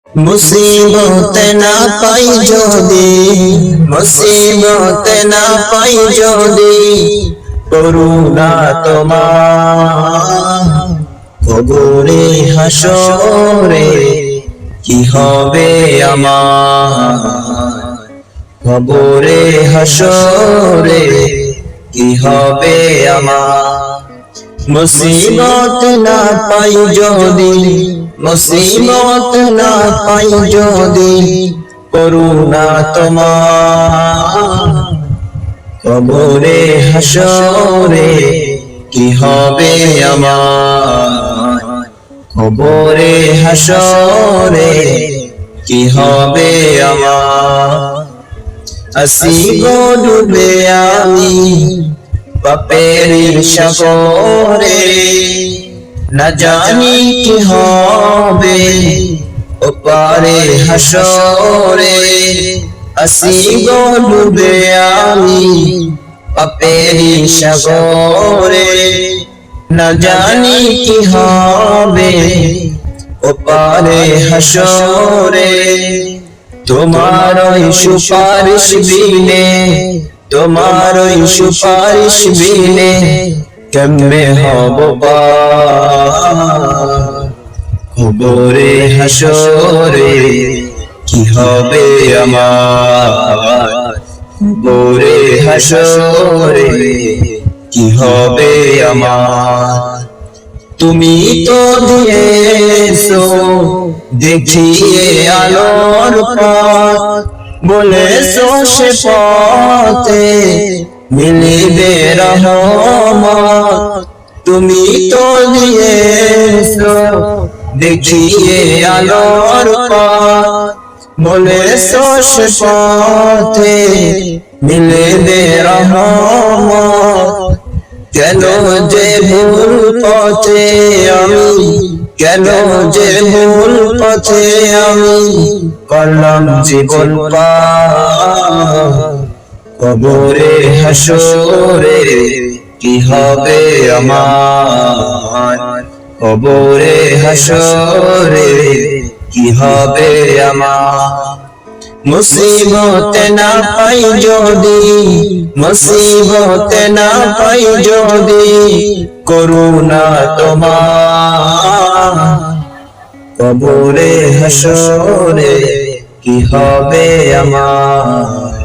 মুসিবত না পাই যদি, মুসিবত না পাই যদি, করুণা তোমার কবরে হাসরে কি হবে আমার, কবরে হাসরে কি হবে আমার। মুসিবত না পাই যদি, মুসিবত না পাই যদি, করুণা তোমার কবরে হাসরে কি হবে আমার, কবরে হাসরে কি হবে আমার। আসিব ডুবে আমি পাপের সাগরে, না জানি কি হবে ওপারে হাসরে। আসিব ডুবে আমি পাপের সাগরে, না জানি কি হবে ওপারে হাসরে। তোমার ওই সুপারিশ বিনে, তোমার ওই সুপারিশ বিনে কেমনে হব পার, কবরে হাসরে কি হবে আমার, কবরে হাসরে কি হবে আমার। তুমি তো দিয়েছো দেখিয়ে আলোর পথ, বলেছো সে পথে মিলিবে রহমত। তুমি তো দিয়েছো দেখিয়ে আলোর পথ, বলেছো সে পথে মিলিবে রহমত। কেন যে ভুল পথে আমি, কেন যে ভুল পথে আমি করলাম জীবন পার, কবরে হাসরে কি হবে আমার, কবরে হাসরে কি হবে আমার। মুসিবত না পাই যদি, মুসিবত না পাই যদি, করুণা তোমার কবরে হাসরে কি হবে আমার।